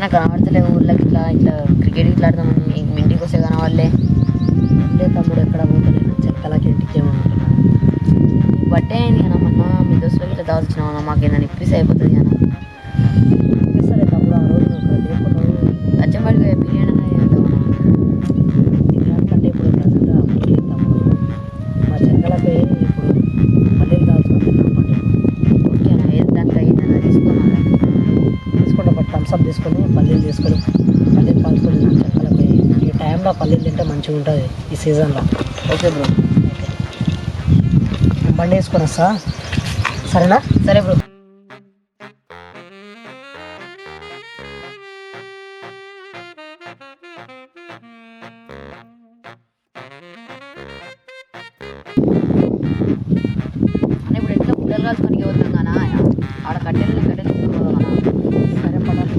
ఎక్కడైనా కనబడతలే ఊర్లోకి ఇట్లా ఇట్లా క్రికెట్ ఇట్లా ఆడదామని మీ ఇంటికి వస్తే కనవాళ్ళే అంటే తమ్ముడు ఎక్కడ పోతలేదు చెక్కలకి ఇంటికి ఏమంటున్నాను బట్టే అయింది కదా మొన్న మీ దోస్తులకి ఇట్లా దాల్చినావు మాకు ఏదైనా ఇప్పిస్తే అయిపోతుంది కదా సరే తమ్ముడు ఆ రోజు నువ్వు ఇక్కడ లేకపోతే అచ్చంబడికి బిర్యానీ అనేది చేద్దామన్నా బిర్యానీ కంటే ఇప్పుడు ప్రజెంట్ అప్పుడు తమ్ముడు మా చెక్కలకి ఇప్పుడు పల్లీలు దాల్చుకొని తిన్నాం ఓకే అన్న ఏది దానికి అయ్యిందన్నా తీసుకున్నాను తీసుకుంటే బట్ థమ్స్అప్ తీసుకొని పల్లీలు తీసుకొని పల్లీలు కాల్చుకొని తిన్నాం చెక్కలకి ఈ టైంలో పల్లీలు తింటే మంచిగా ఉంటుంది ఈ సీజన్లో. ఓకే బ్రో బండి వేసుకొని వస్తా సరేనా? సరే బ్రో. అన్న ఇప్పుడు ఎట్లా గుడ్డలు కాల్చుకొని పోతాం కానీ ఆడ కట్టెలు తీసుకుపోదాం అన్న. సరే పడాలి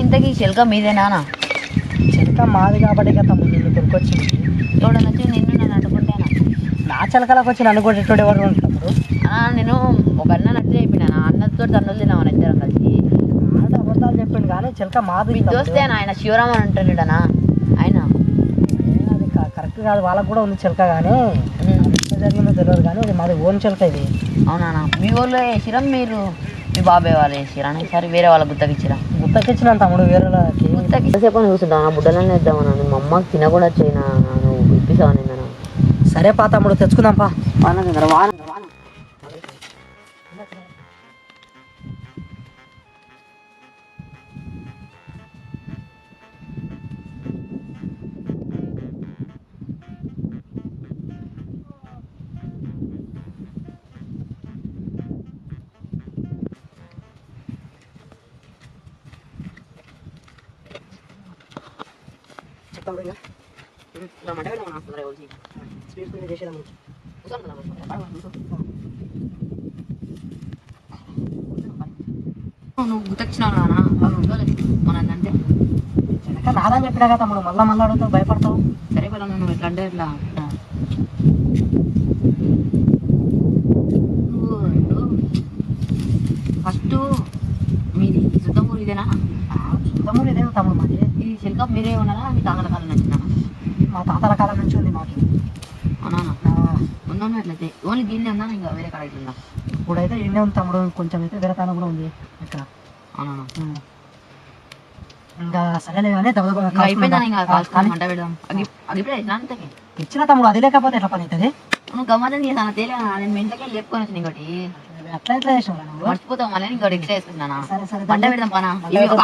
ఇంతకీ చిలక మీదేనా? చిలక మాది కాబట్టి కదా నిన్ను కొనుక్కొచ్చింది. ఎవడన్నా వచ్చి నిన్ను నన్ను అడ్డుకుంటేనా? నా చిలకలకు వచ్చి నన్ను కొట్టేటోడు ఎవరు ఉంటారు? నేను ఒక అన్న నట్టు చెప్పినా అన్నతో తన్నులు తిన్నామని ఇద్దరం కలిసి అంటే అబద్ధాలు చెప్పిండు కానీ చిలక మాది చూస్తే ఆయన శివరామ్ అని అంటాడునా ఆయన. అది కరెక్ట్ కాదు, వాళ్ళకు కూడా ఉంది చిలక కానీ జరిగిందో తెలియదు కానీ అది మాది ఓన్ చిలక ఇది. అవునా? మీ ఊళ్ళో వేసిరా మీరు మీ బాబాయ్ వాళ్ళు వేసిరా? సరే వేరే వాళ్ళ గుత్తకిచ్చిరా? గుత్తకిచ్చిన తమ్ముడు వేరే వాళ్ళకి. ఎంతసేపు కూర్చుంటావు బుడ్డలన్నీ వేద్దామన్నా మా అమ్మకి తినకుండా వచ్చేనా నువ్వు ఇప్పిస్తావా నిన్న? సరే పా తమ్ముడు తెచ్చుకుందాం పా. నువ్వు గుర్తొచ్చినావు మనంటే నాదని చెప్పినా కదా తమ్ముడు, మళ్ళా మళ్ళీ అడుగుతావు భయపడతావు. సరే పద నువ్వు ఎట్లా అంటే ఎట్లా ఫస్ట్ మీది సుద్దమూరు ఇదేనా? సుద్దమూరు ఇదే తమ్ముడు మాది. ఈ చిలక మీరే ఉన్నారా మీ తాతల కాలం నచ్చిందా? మా తాతల కాలం నుంచి ఉంది మాకు. అవునా? ఉందా ఎట్లయితే ఓన్లీ దీన్ని ఉందా ఇంకా వేరే కాడ అవుతుందా? ఇప్పుడైతే ఎన్నే ఉంది తమ్ముడు, కొంచెం అయితే వేరే తాను కూడా ఉంది ఇక్కడ. అవునా? ఇంకా సరేలే కానీ అయిపోయిందా ఇంకా మంట పెడదాం అగిపోయి అంతకి ఇచ్చిన తమ్ముడు. అది లేకపోతే ఎట్లా పని అవుతుంది? నువ్వు గమ్మని చేసాను తేలే నేను మీ ఇంట్లోకి లేపుకొని వచ్చి ఇంకోటి అట్లా ఎట్లా చేసావు? మర్చిపోతావు మళ్ళీ ఇంకోటి ఎక్స్ట్రా వేసుకున్నానా? సరే సరే మంట పెడదాం పనా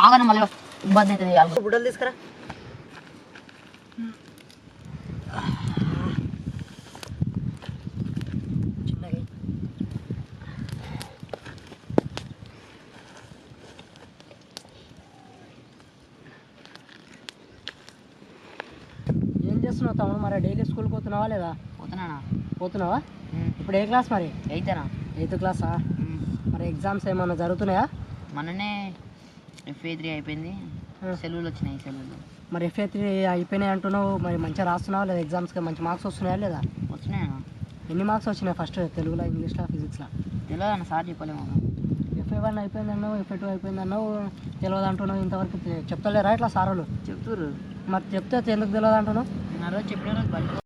కావాలి మళ్ళీ ఇబ్బంది అవుతుంది. బుడ్డలు తీసుకురా. ఏం చేస్తున్నావు తమ్ముడు? మరి డైలీ స్కూల్కి పోతున్నావా లేదా? పోతున్నావా? ఇప్పుడు ఏ క్లాస్ మరి? ఎయిత్ క్లాసా? మరి ఎగ్జామ్స్ ఏమన్నా జరుగుతున్నాయా? మొన్ననే FA3 అయిపోయింది, సెలవులు వచ్చినాయి. సెలవులు మరి FA3 అయిపోయినాయి అంటున్నావు, మరి మంచిగా రాస్తున్నావా లేదా? ఎగ్జామ్స్కి మంచి మార్క్స్ వస్తున్నాయా లేదా? వచ్చినాయా? ఎన్ని మార్క్స్ వచ్చినాయి ఫస్ట్ తెలుగులో, ఇంగ్లీష్లో, ఫిజిక్స్లో? తెలియదు అన్న, సార్ చెప్పలేము. FA1 అయిపోయింది అన్నావు, FA2 అయిపోయింది అన్నావు, తెలియదు అంటున్నావు. ఇంతవరకు చెప్తలేరా ఇట్లా సారోలు? చెప్తుర్రు. మరి చెప్తే ఎందుకు తెలియదు అంటున్నావు? నేను ఆ రోజు చెప్పిన రోజు బయట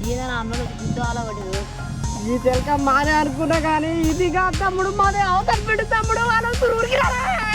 ఏదైనా అన్నలు గుద్ద అలా పడేది ఈ తెలక మానే అనుకున్నా కానీ ఇది కాదు తమ్ముడు మాదే అవతల పెడు తమ్ముడు అని ఊరికి రారా